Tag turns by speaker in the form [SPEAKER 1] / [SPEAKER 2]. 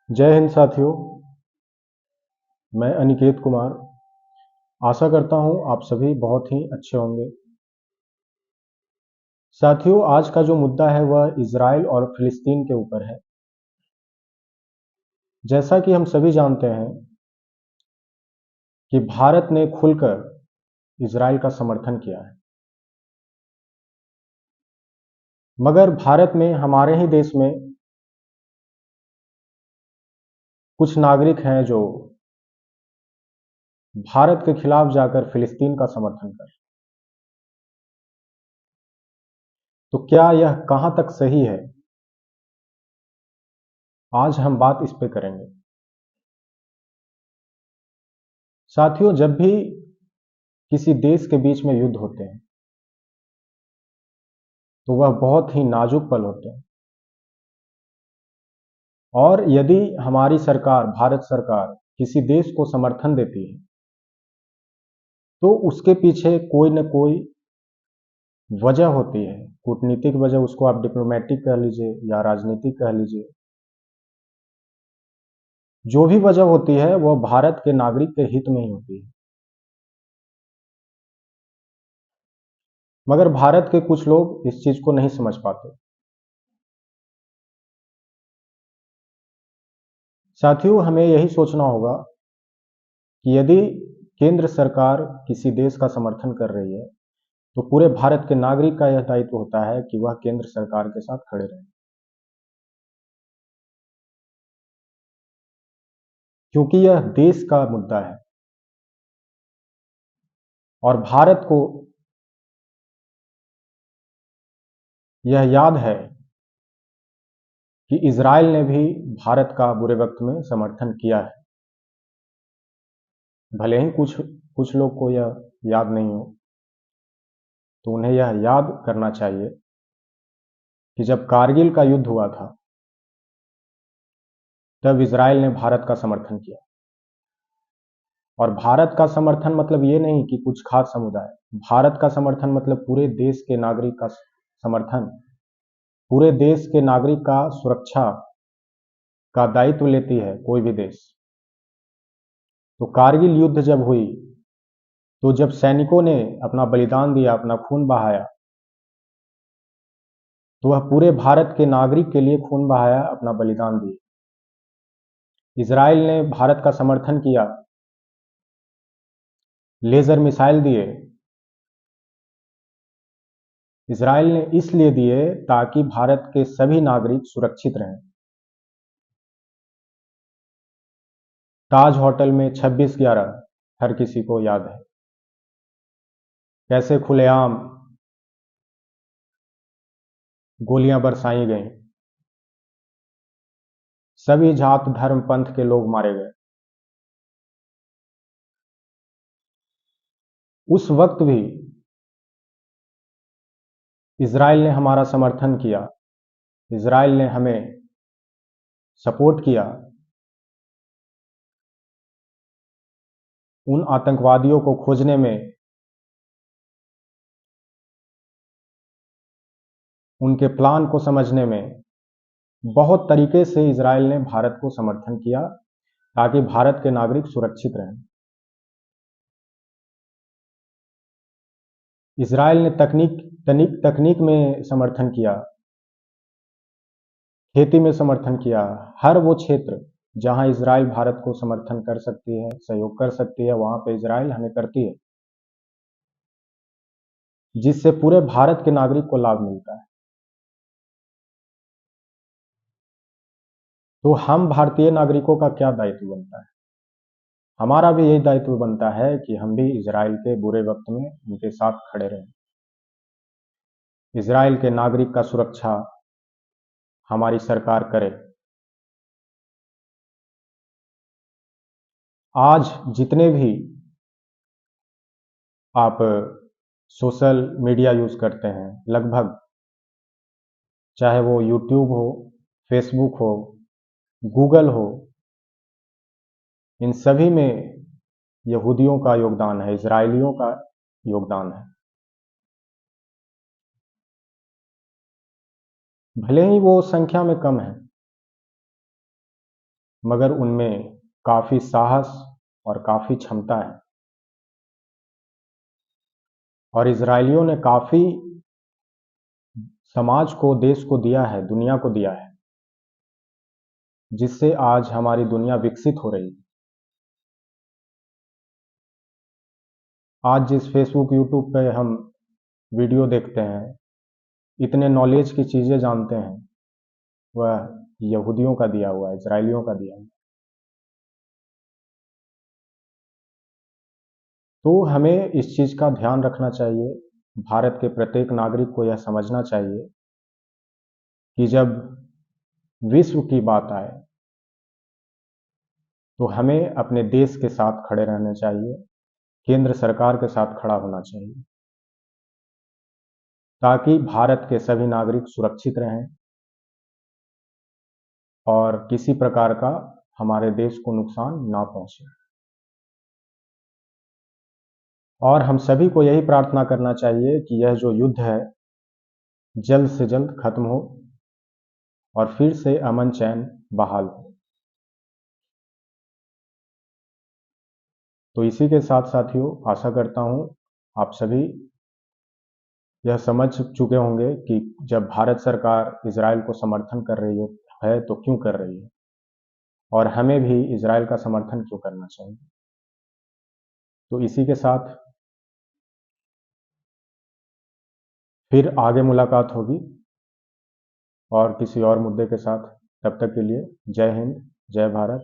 [SPEAKER 1] जय हिंद साथियों। मैं अनिकेत कुमार आशा करता हूं आप सभी बहुत ही अच्छे होंगे। साथियों, आज का जो मुद्दा है वह इजराइल और फिलिस्तीन के ऊपर है। जैसा कि हम सभी जानते हैं कि भारत ने खुलकर इजराइल का समर्थन किया है, मगर भारत में हमारे ही देश में कुछ नागरिक हैं जो भारत के खिलाफ जाकर फिलिस्तीन का समर्थन कर। तो क्या यह कहां तक सही है, आज हम बात इस पे करेंगे। साथियों, जब भी किसी देश के बीच में युद्ध होते हैं तो वह बहुत ही नाजुक पल होते हैं, और यदि हमारी सरकार, भारत सरकार, किसी देश को समर्थन देती है तो उसके पीछे कोई न कोई वजह होती है। कूटनीतिक वजह, उसको आप डिप्लोमेटिक कह लीजिए या राजनीतिक कह लीजिए। जो भी वजह होती है वह भारत के नागरिक के हित में ही होती है। मगर भारत के कुछ लोग इस चीज को नहीं समझ पाते। साथियों, हमें यही सोचना होगा कि यदि केंद्र सरकार किसी देश का समर्थन कर रही है तो पूरे भारत के नागरिक का यह दायित्व होता है कि वह केंद्र सरकार के साथ खड़े रहें, क्योंकि यह देश का मुद्दा है। और भारत को यह याद है कि इजराइल ने भी भारत का बुरे वक्त में समर्थन किया है। भले ही कुछ कुछ लोग को यह याद नहीं हो, तो उन्हें यह याद करना चाहिए कि जब कारगिल का युद्ध हुआ था तब इजराइल ने भारत का समर्थन किया। और भारत का समर्थन मतलब ये नहीं कि कुछ खास समुदाय। भारत का समर्थन मतलब पूरे देश के नागरिक का समर्थन, पूरे देश के नागरिक का सुरक्षा का दायित्व लेती है कोई भी देश। तो कारगिल युद्ध जब हुई, तो जब सैनिकों ने अपना बलिदान दिया, अपना खून बहाया, तो वह पूरे भारत के नागरिक के लिए खून बहाया, अपना बलिदान दिए। इजराइल ने भारत का समर्थन किया, लेजर मिसाइल दिए। इजराइल ने इसलिए दिए ताकि भारत के सभी नागरिक सुरक्षित रहें। ताज होटल में 26/11 हर किसी को याद है, कैसे खुलेआम गोलियां बरसाई गईं, सभी जात धर्म पंथ के लोग मारे गए। उस वक्त भी इजराइल ने हमारा समर्थन किया, इजराइल ने हमें सपोर्ट किया। उन आतंकवादियों को खोजने में, उनके प्लान को समझने में बहुत तरीके से इजराइल ने भारत को समर्थन किया ताकि भारत के नागरिक सुरक्षित रहें। इजराइल ने तकनीक में समर्थन किया, खेती में समर्थन किया। हर वो क्षेत्र जहां इजराइल भारत को समर्थन कर सकती है, सहयोग कर सकती है, वहां पे इजराइल हमें करती है, जिससे पूरे भारत के नागरिक को लाभ मिलता है। तो हम भारतीय नागरिकों का क्या दायित्व बनता है? हमारा भी यही दायित्व बनता है कि हम भी इजराइल के बुरे वक्त में उनके साथ खड़े रहें। इजराइल के नागरिक का सुरक्षा हमारी सरकार करे। आज जितने भी आप सोशल मीडिया यूज करते हैं, लगभग, चाहे वो यूट्यूब हो, फेसबुक हो, गूगल हो, इन सभी में यहूदियों का योगदान है, इजरायलियों का योगदान है। भले ही वो संख्या में कम है, मगर उनमें काफ़ी साहस और काफ़ी क्षमता है। और इजरायलियों ने काफ़ी समाज को, देश को दिया है, दुनिया को दिया है, जिससे आज हमारी दुनिया विकसित हो रही है। आज जिस फेसबुक, यूट्यूब पे हम वीडियो देखते हैं, इतने नॉलेज की चीज़ें जानते हैं, वह यहूदियों का दिया हुआ है, इजरायलियों का दिया हुआ है। तो हमें इस चीज़ का ध्यान रखना चाहिए। भारत के प्रत्येक नागरिक को यह समझना चाहिए कि जब विश्व की बात आए तो हमें अपने देश के साथ खड़े रहना चाहिए, केंद्र सरकार के साथ खड़ा होना चाहिए, ताकि भारत के सभी नागरिक सुरक्षित रहें और किसी प्रकार का हमारे देश को नुकसान ना पहुंचे। और हम सभी को यही प्रार्थना करना चाहिए कि यह जो युद्ध है जल्द से जल्द खत्म हो और फिर से अमन चैन बहाल हो। तो इसी के साथ साथियों, आशा करता हूं आप सभी यह समझ चुके होंगे कि जब भारत सरकार इजराइल को समर्थन कर रही है तो क्यों कर रही है, और हमें भी इजराइल का समर्थन क्यों करना चाहिए। तो इसी के साथ फिर आगे मुलाकात होगी और किसी और मुद्दे के साथ। तब तक के लिए जय हिंद, जय भारत।